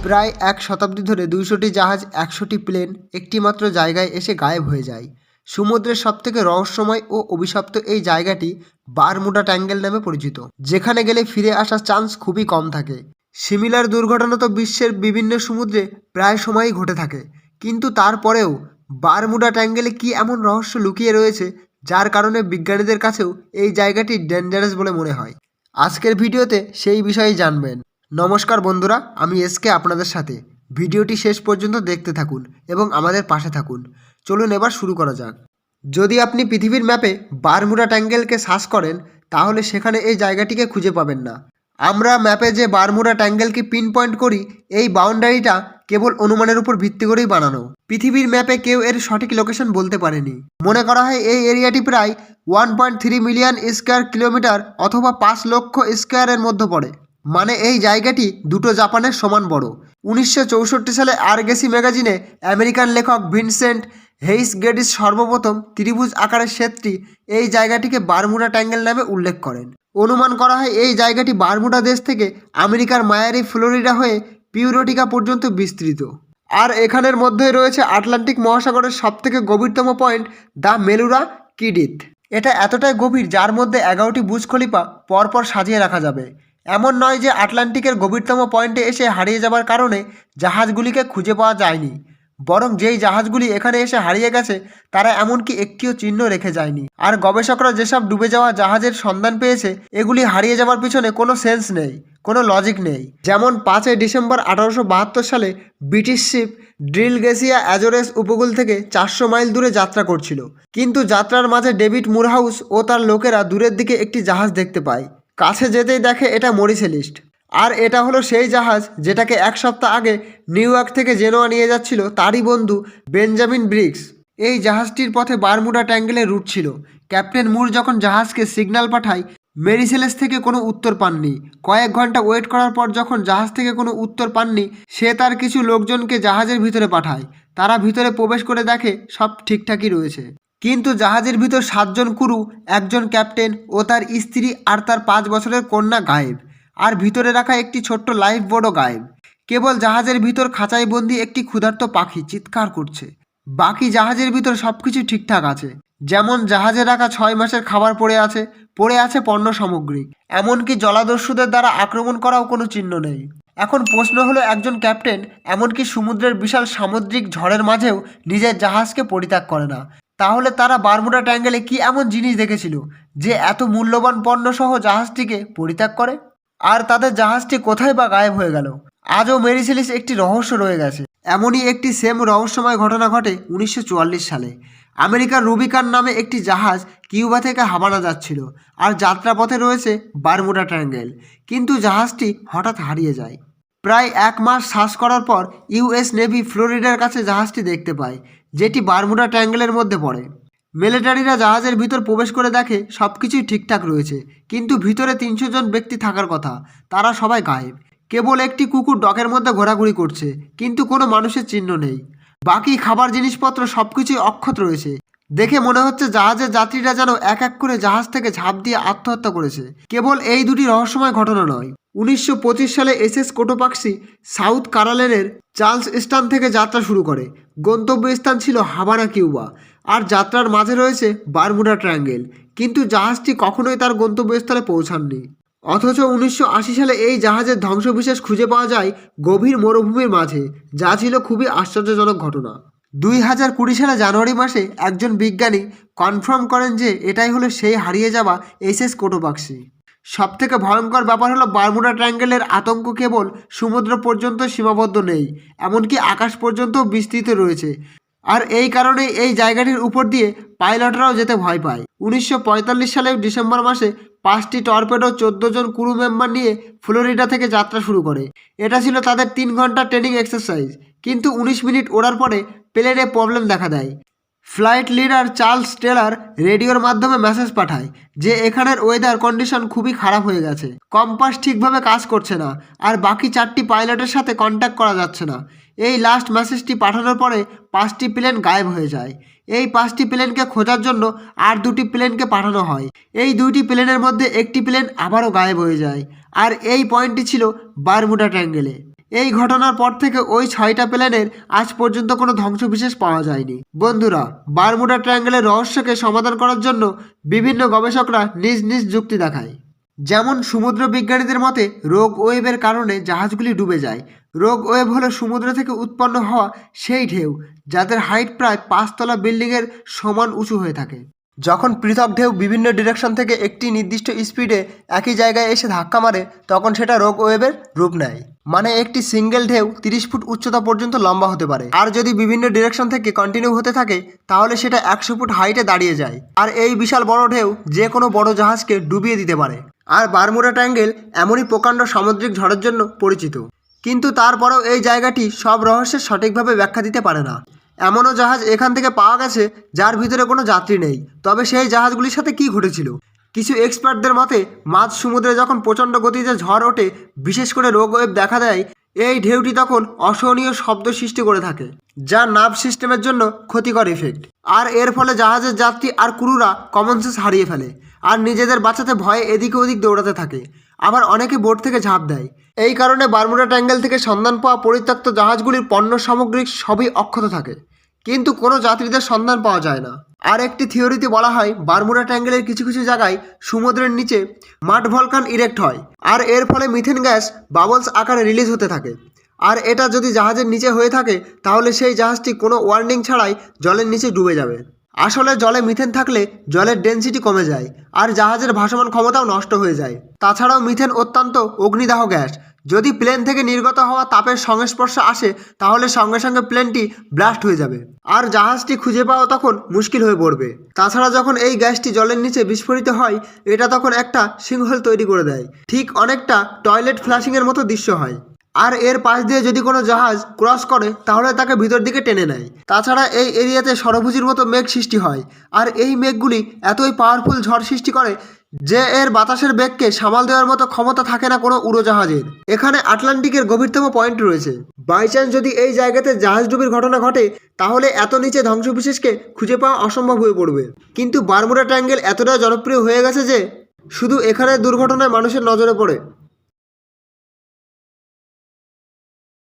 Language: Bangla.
প্রায় এক শতাব্দী ধরে ২০০টি জাহাজ, ১০০টি প্লেন একটিমাত্র জায়গায় এসে গায়েব হয়ে যায়। সমুদ্রের সবথেকে রহস্যময় ও অভিশপ্ত এই জায়গাটি বারমুডা ট্রায়াঙ্গেল নামে পরিচিত, যেখানে গেলে ফিরে আসার চান্স খুবই কম থাকে। সিমিলার দুর্ঘটনা তো বিশ্বের বিভিন্ন সমুদ্রে প্রায় সময়ই ঘটে থাকে, কিন্তু তারপরেও বারমুডা ট্রায়াঙ্গেলে কি এমন রহস্য লুকিয়ে রয়েছে যার কারণে বিজ্ঞানীদের কাছেও এই জায়গাটি ডেঞ্জারাস বলে মনে হয়। আজকের ভিডিওতে সেই বিষয়েই জানবেন। নমস্কার বন্ধুরা, আমি এসকে আপনাদের সাথে। ভিডিওটি শেষ পর্যন্ত দেখতে থাকুন এবং আমাদের পাশে থাকুন। চলুন এবার শুরু করা যাক। যদি আপনি পৃথিবীর ম্যাপে বারমুডা ট্রায়াঙ্গেলকে সার্চ করেন, তাহলে সেখানে এই জায়গাটিকে খুঁজে পাবেন না। আমরা ম্যাপে যে বারমুডা ট্রায়াঙ্গেলকে পিন পয়েন্ট করি, এই বাউন্ডারিটা কেবল অনুমানের উপর ভিত্তি করেই বানানো। পৃথিবীর ম্যাপে কেউ এর সঠিক লোকেশন বলতে পারেনি। মনে করা হয় এই এরিয়াটি প্রায় 1.3 মিলিয়ন স্কোয়ার কিলোমিটার অথবা 5 লক্ষ স্কোয়ারের মধ্যে পড়ে। মানে এই জায়গাটি দুটো জাপানের সমান বড়। 1964 সালে আরগেসি ম্যাগাজিনে আমেরিকান লেখক ভিনসেন্ট হেইস গেডিস সর্বপ্রথম ত্রিভুজ আকারের শ্বেতটি এই জায়গাটিকে বারমুডা ট্রায়াঙ্গেল নামে উল্লেখ করেন। অনুমান করা হয় এই জায়গাটি বারমুডা দেশ থেকে আমেরিকার মায়ারি ফ্লোরিডা হয়ে পিউরোটিকা পর্যন্ত বিস্তৃত। আর এখানের মধ্যেই রয়েছে আটলান্টিক মহাসাগরের সবথেকে গভীরতম পয়েন্ট দ্য মেলুরা কিডিথ। এটা এতটাই গভীর যার মধ্যে 11টি বুর্জ খলিফা পরপর সাজিয়ে রাখা যাবে। এমন নয় যে আটলান্টিকের গভীরতম পয়েন্টে এসে হারিয়ে যাবার কারণে জাহাজগুলিকে খুঁজে পাওয়া যায়নি, বরং যেই জাহাজগুলি এখানে এসে হারিয়ে গেছে তারা এমনকি একটিও চিহ্ন রেখে যায়নি। আর গবেষকরা যেসব ডুবে যাওয়া জাহাজের সন্ধান পেয়েছে, এগুলি হারিয়ে যাওয়ার পিছনে কোনো সেন্স নেই, কোনো লজিক নেই। যেমন 5 ডিসেম্বর 1872 সালে ব্রিটিশ শিপ ড্রিলগেসিয়া অ্যাজোরেস উপকূল থেকে 400 মাইল দূরে যাত্রা করছিল, কিন্তু যাত্রার মাঝে ডেভিড মুরহাউস ও তার লোকেরা দূরের দিকে একটি জাহাজ দেখতে পায়। কাছে যেতেই দেখে এটা মরিসেলিস্ট। আর এটা হলো সেই জাহাজ যেটাকে এক সপ্তাহ আগে নিউ ইয়র্ক থেকে জেনোয়া নিয়ে যাচ্ছিল তারই বন্ধু বেঞ্জামিন ব্রিগস। এই জাহাজটির পথে বারমুডা ট্রায়াঙ্গেলের রুট ছিল। ক্যাপ্টেন মুর যখন জাহাজকে সিগন্যাল পাঠায়, মেরিসেলেস থেকে কোনো উত্তর পাননি। কয়েক ঘন্টা ওয়েট করার পর যখন জাহাজ থেকে কোনো উত্তর পাননি, সে তার কিছু লোকজনকে জাহাজের ভিতরে পাঠায়। তারা ভিতরে প্রবেশ করে দেখে সব ঠিকঠাকই রয়েছে, কিন্তু জাহাজের ভিতর 7 জন ক্রু, একজন ক্যাপ্টেন ও তার স্ত্রী আর তার 5 বছরের কন্যা গায়েব। আর ভিতরে রাখা একটি ছোট্ট লাইফ বোর্ডও গায়েব। কেবল জাহাজের ভিতর খাঁচায় বন্দি একটি ক্ষুধার্ত পাখি চিৎকার করছে। বাকি জাহাজের ভিতর সব কিছু ঠিকঠাক আছে, যেমন জাহাজে রাখা 6 মাসের খাবার পড়ে আছে পণ্য সামগ্রী, এমনকি জলাদস্যুদের দ্বারা আক্রমণ করাও কোনো চিহ্ন নেই। এখন প্রশ্ন হলো, একজন ক্যাপ্টেন এমনকি সমুদ্রের বিশাল সামুদ্রিক ঝড়ের মাঝেও নিজের জাহাজকে পরিত্যাগ করে না, তাহলে তারা বারমুডা ট্রায়াঙ্গেলে কি এমন জিনিস দেখেছিল যে এত মূল্যবান পণ্য সহ জাহাজটিকে পরিত্যাগ করে? আর তাদের জাহাজটি কোথায় বা গায়েব হয়ে গেল? আজও মেরিসেলিস একটি রহস্য রয়ে গেছে। এমনই একটি সেম রহস্যময় ঘটনা ঘটে 1944 সালে। আমেরিকার রুবিকান নামে একটি জাহাজ কিউবা থেকে হাভানা যাচ্ছিল, আর যাত্রাপথে রয়েছে বারমুডা ট্রায়াঙ্গেল, কিন্তু জাহাজটি হঠাৎ হারিয়ে যায়। প্রায় 1 মাস সার্চ করার পর ইউএস নেভি ফ্লোরিডার কাছে জাহাজটি দেখতে পায়, যেটি বারমুডা ট্রায়াঙ্গেলের মধ্যে পড়ে। মিলিটারিরা জাহাজের ভিতর প্রবেশ করে দেখে সব কিছুই ঠিকঠাক রয়েছে, কিন্তু ভিতরে 300 জন ব্যক্তি থাকার কথা, তারা সবাই গায়েব। কেবল একটি কুকুর ডকের মধ্যে ঘোরাঘুরি করছে, কিন্তু কোনো মানুষের চিহ্ন নেই। বাকি খাবার জিনিসপত্র সব কিছুই অক্ষত রয়েছে। দেখে মনে হচ্ছে জাহাজের যাত্রীরা যেন এক এক করে জাহাজ থেকে ঝাঁপ দিয়ে আত্মহত্যা করেছে। কেবল এই দুটি রহস্যময় ঘটনা নয়। 1925 সালে এসএস কোটোপাক্সি সাউথ ক্যারোলাইনার চার্লস স্টান থেকে যাত্রা শুরু করে। গন্তব্যস্থান ছিল হাভানা, কিউবা। আর যাত্রার মাঝে রয়েছে বারমুডা ট্রায়াঙ্গেল, কিন্তু জাহাজটি কখনোই তার গন্তব্যস্থলে পৌঁছাননি। অথচ 1980 সালে এই জাহাজের ধ্বংসবিশেষ খুঁজে পাওয়া যায় গভীর মরুভূমির মাঝে, যা ছিল খুবই আশ্চর্যজনক ঘটনা। 2020 সালে জানুয়ারি মাসে একজন বিজ্ঞানী কনফার্ম করেন যে এটাই হলো সেই হারিয়ে যাওয়া এসএস কোটোপাক্সি। সবথেকে ভয়ঙ্কর ব্যাপার হলো বারমুডা ট্রায়াঙ্গেলের আতঙ্ক কেবল সমুদ্র পর্যন্ত সীমাবদ্ধ নেই, এমনকি আকাশ পর্যন্তও বিস্তৃত রয়েছে। আর এই কারণেই এই জায়গাটির উপর দিয়ে পাইলটরাও যেতে ভয় পায়। 1945 সালের ডিসেম্বর মাসে 5টি টর্পেডো 14 জন ক্রু মেম্বার নিয়ে ফ্লোরিডা থেকে যাত্রা শুরু করে। এটা ছিল তাদের 3 ঘন্টা ট্রেনিং এক্সারসাইজ, কিন্তু 19 মিনিট ওড়ার পরে প্লেনে প্রবলেম দেখা দেয়। ফ্লাইট লিডার চার্লস টেলার রেডিওর মাধ্যমে মেসেজ পাঠায় যে এখানের ওয়েদার কন্ডিশন খুবই খারাপ হয়ে গেছে, কম্পাস ঠিকভাবে কাজ করছে না, আর বাকি 4টি পাইলটের সাথে কন্ট্যাক্ট করা যাচ্ছে না। এই লাস্ট মেসেজটি পাঠানোর পরে 5টি প্লেন গায়েব হয়ে যায়। এই 5টি প্লেনকে খোঁজার জন্য আর 2টি প্লেনকে পাঠানো হয়। এই 2টি প্লেনের মধ্যে একটি প্লেন আবারও গায়েব হয়ে যায়। আর এই পয়েন্টটি ছিল বারমুডা ট্রায়াঙ্গেলে। এই ঘটনার পর থেকে ওই 6টা প্লেনের আজ পর্যন্ত কোনো ধ্বংসবিশেষ পাওয়া যায়নি। বন্ধুরা, বারমুডা ট্রায়াঙ্গেলের রহস্যকে সমাধান করার জন্য বিভিন্ন গবেষকরা নিজ নিজ যুক্তি দেখায়। যেমন সমুদ্র বিজ্ঞানীদের মতে রোগ ওয়েভের কারণে জাহাজগুলি ডুবে যায়। রোগ ওয়েভ হলো সমুদ্র থেকে উৎপন্ন হওয়া সেই ঢেউ যাদের হাইট প্রায় 5 তলা বিল্ডিংয়ের সমান উঁচু হয়ে থাকে। যখন পৃথক ঢেউ বিভিন্ন ডিরেকশন থেকে একটি নির্দিষ্ট স্পিডে একই জায়গায় এসে ধাক্কা মারে তখন সেটা রোগ ওয়েভের রূপ নেয়। মানে একটি সিঙ্গেল ঢেউ 30 ফুট উচ্চতা পর্যন্ত লম্বা হতে পারে, আর যদি বিভিন্ন ডিরেকশন থেকে কন্টিনিউ হতে থাকে তাহলে সেটা 100 ফুট হাইটে দাঁড়িয়ে যায়। আর এই বিশাল বড় ঢেউ যে কোনো বড় জাহাজকে ডুবিয়ে দিতে পারে। আর বারমুডা ট্রায়াঙ্গেল এমনই প্রকাণ্ড সামুদ্রিক ঝড়ের জন্য পরিচিত। কিন্তু তারপরেও এই জায়গাটি সব রহস্যের সঠিকভাবে ব্যাখ্যা দিতে পারে না। এমনও জাহাজ এখান থেকে পাওয়া গেছে যার ভিতরে কোনো যাত্রী নেই। তবে সেই জাহাজগুলির সাথে কী ঘটেছিল? কিছু এক্সপার্টদের মতে মাঝ সমুদ্রে যখন প্রচণ্ড গতিতে ঝড় ওঠে, বিশেষ করে রোগ ওয়েভ দেখা দেয়, এই ঢেউটি তখন অসহনীয় শব্দ সৃষ্টি করে থাকে, যা নার্ভ সিস্টেমের জন্য ক্ষতিকর ইফেক্ট। আর এর ফলে জাহাজের যাত্রী আর ক্রুরা কমন সেন্স হারিয়ে ফেলে আর নিজেদের বাঁচাতে ভয়ে এদিকে ওদিক দৌড়াতে থাকে। আবার অনেকে বোট থেকে ঝাঁপ দেয়। এই কারণে বারমুডা ট্রায়াঙ্গেল থেকে সন্ধান পাওয়া পরিত্যক্ত জাহাজগুলির পণ্য সামগ্রিক সবই অক্ষত থাকে, কিন্তু কোনো যাত্রীদের সন্ধান পাওয়া যায় না। আর একটি থিওরিতে বলা হয় বারমুডা ট্রায়াঙ্গেলের কিছু কিছু জায়গায় সমুদ্রের নিচে মাড ভলকান ইরেক্ট হয়, আর এর ফলে মিথেন গ্যাস বাবলস আকারে রিলিজ হতে থাকে। আর এটা যদি জাহাজের নিচে হয়ে থাকে তাহলে সেই জাহাজটি কোনো ওয়ার্নিং ছাড়াই জলের নিচে ডুবে যাবে। আসলে জলে মিথেন থাকলে জলের ডেনসিটি কমে যায় আর জাহাজের ভাসমান ক্ষমতাও নষ্ট হয়ে যায়। তাছাড়াও মিথেন অত্যন্ত অগ্নিদাহ গ্যাস। যদি প্লেন থেকে নির্গত হওয়া তাপের সংস্পর্শে আসে তাহলে সঙ্গে সঙ্গে প্লেনটি ব্লাস্ট হয়ে যাবে আর জাহাজটি খুঁজে পাওয়া তখন মুশকিল হয়ে পড়বে। তাছাড়া যখন এই গ্যাসটি জলের নিচে বিস্ফোরিত হয় এটা তখন একটা সিংহল তৈরি করে দেয়, ঠিক অনেকটা টয়লেট ফ্লাশিংয়ের মতো দৃশ্য হয়। আর এর পাশ দিয়ে যদি কোনো জাহাজ ক্রস করে তাহলে তাকে ভিতর দিকে টেনে নেয়। তাছাড়া এই এরিয়াতে ষড়ভুজির মতো মেঘ সৃষ্টি হয়, আর এই মেঘগুলি এতই পাওয়ারফুল ঝড় সৃষ্টি করে যে এর বাতাসের বেগকে সামাল দেওয়ার মতো ক্ষমতা থাকে না কোনো উড়োজাহাজের। এখানে আটলান্টিকের গভীরতম পয়েন্ট রয়েছে। বাই চান্স যদি এই জায়গাতে জাহাজ ডুবির ঘটনা ঘটে তাহলে এত নিচে ধ্বংসবিশেষকে খুঁজে পাওয়া অসম্ভব হয়ে পড়বে। কিন্তু বারমুডা ট্রায়াঙ্গেল এতটা জনপ্রিয় হয়ে গেছে যে শুধু এখানে দুর্ঘটনায় মানুষের নজরে পড়ে।